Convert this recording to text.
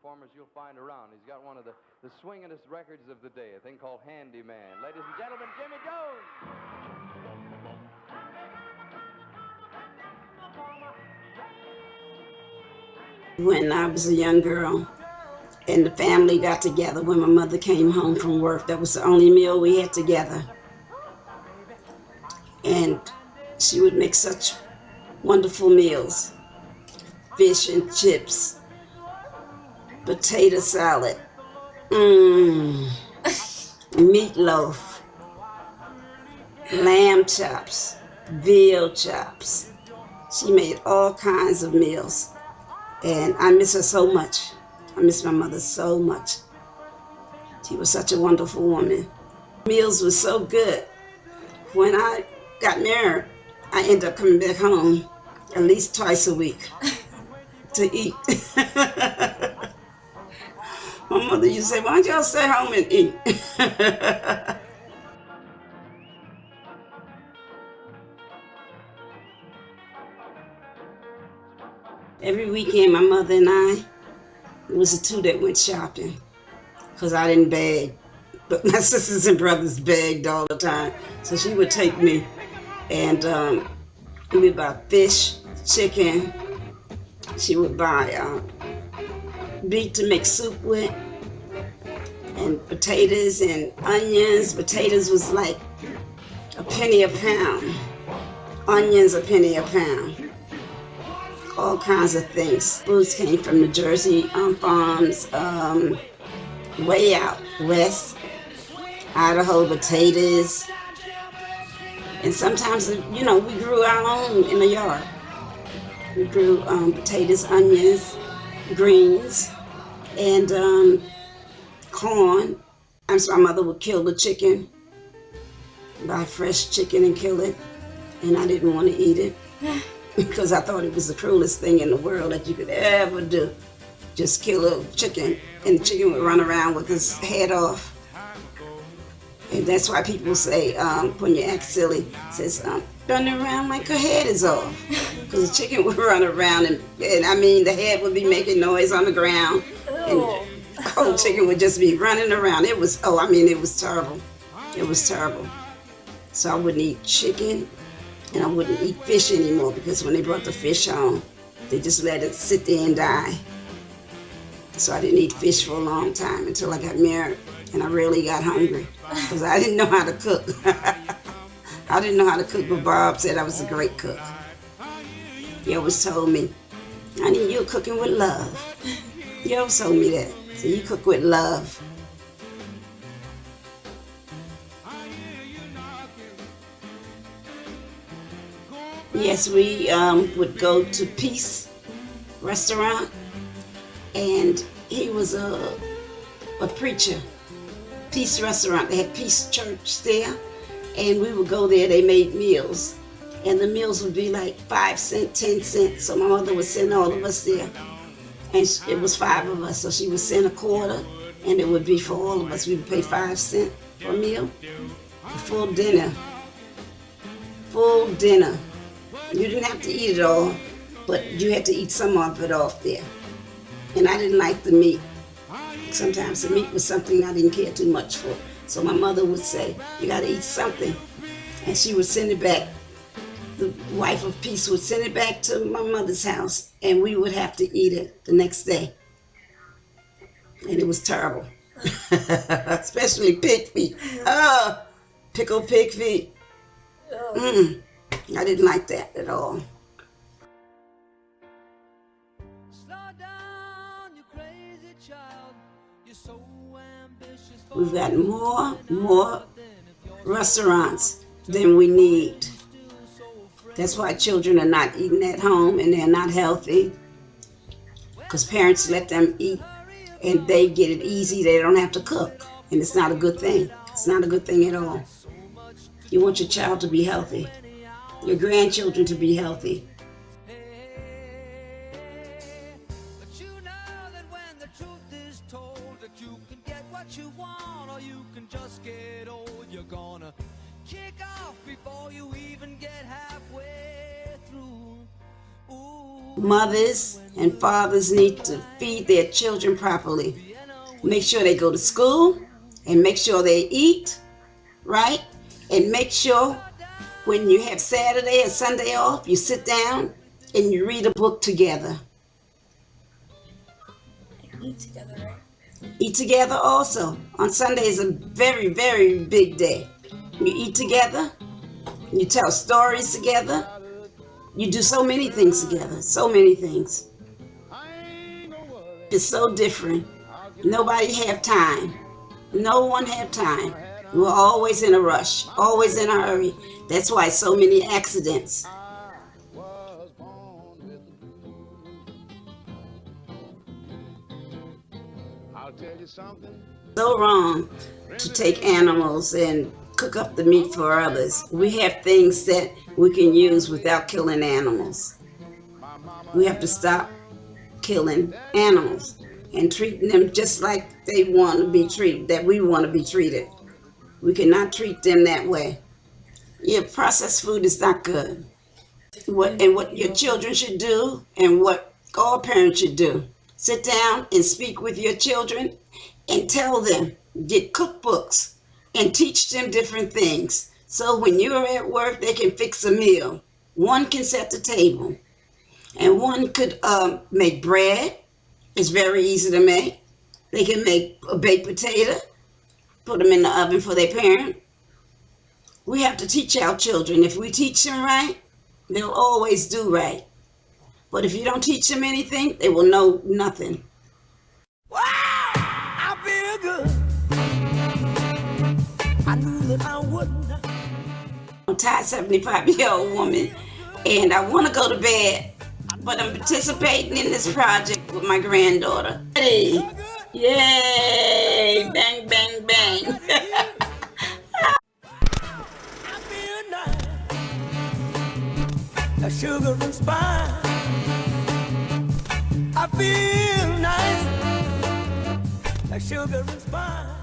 performers you'll find around. He's got one of the swingingest records of the day, a thing called Handyman. Ladies and gentlemen, Jimmie Jones! When I was a young girl and the family got together when my mother came home from work, that was the only meal we had together. And she would make such wonderful meals. Fish and chips, potato salad, meatloaf, lamb chops, veal chops. She made all kinds of meals. And I miss her so much. I miss my mother so much. She was such a wonderful woman. Meals were so good. When I got married, I ended up coming back home at least twice a week to eat. My mother used to say, why don't y'all stay home and eat? Every weekend, my mother and I, it was the two that went shopping, because I didn't beg. But my sisters and brothers begged all the time. So she would take me, and we would buy fish, chicken. She would buy meat to make soup with, and potatoes and onions. Potatoes was like a penny a pound. Onions a penny a pound. All kinds of things. Foods came from New Jersey farms, way out west, Idaho potatoes. And sometimes, you know, we grew our own in the yard. We grew potatoes, onions, greens, and corn. Sometimes my mother would kill the chicken, buy fresh chicken and kill it, and I didn't want to eat it. Because I thought it was the cruelest thing in the world that you could ever do. Just kill a chicken, and the chicken would run around with his head off. And that's why people say, when you act silly, says, running around like her head is off. Because the chicken would run around, and I mean, the head would be making noise on the ground. And the whole chicken would just be running around. It was, it was terrible. It was terrible. So I wouldn't eat chicken. And I wouldn't eat fish anymore, because when they brought the fish home, they just let it sit there and die. So I didn't eat fish for a long time until I got married, and I really got hungry because I didn't know how to cook. I didn't know how to cook, but Bob said I was a great cook. He always told me, honey, you're cooking with love. He always told me that. So you cook with love. Yes, we would go to Peace Restaurant, and he was a preacher. Peace Restaurant, they had Peace Church there, and we would go there. They made meals, and the meals would be like 5 cents, 10 cents. So my mother would send all of us there, and it was 5 of us, so she would send a quarter, and it would be for all of us. We would pay 5 cents for a meal, a full dinner. Full dinner. You didn't have to eat it all, but you had to eat some of it off there. And I didn't like the meat. Sometimes the meat was something I didn't care too much for. So my mother would say, you gotta eat something. And she would send it back. The wife of Peace would send it back to my mother's house, and we would have to eat it the next day. And it was terrible. Especially pig feet. Oh, pickled pig feet. I didn't like that at all. We've got more restaurants than we need. That's why children are not eating at home, and they're not healthy, because parents let them eat and they get it easy. They don't have to cook, and it's not a good thing. It's not a good thing at all. You want your child to be healthy, your grandchildren to be healthy. But you know that when the truth is told, that you can get what you want, or you can just get old. You're gonna kick off before you even get halfway through. Mothers and fathers need to feed their children properly. Make sure they go to school and make sure they eat, right? And make sure when you have Saturday or Sunday off, you sit down and you read a book together. Eat together, right? Eat together also. On Sunday is a very, very big day. You eat together. You tell stories together. You do so many things together. So many things. It's so different. Nobody have time. No one have time. We're always in a rush. Always in a hurry. That's why so many accidents. So wrong to take animals and cook up the meat for others. We have things that we can use without killing animals. We have to stop killing animals and treating them just like they want to be treated, that we want to be treated. We cannot treat them that way. Yeah, processed food is not good. What your children should do and what all parents should do. Sit down and speak with your children and tell them, get cookbooks and teach them different things. So when you're at work, they can fix a meal. One can set the table and one could make bread. It's very easy to make. They can make a baked potato, put them in the oven for their parent. We have to teach our children. If we teach them right, they'll always do right. But if you don't teach them anything, they will know nothing. Wow, I feel good. I knew that I wouldn't. I'm a tired 75-year-old woman, and I want to go to bed, but I'm participating in this project with my granddaughter. Hey, yay! Bang, bang, bang. I feel nice. A sugar and spice. I feel nice. A sugar and spice.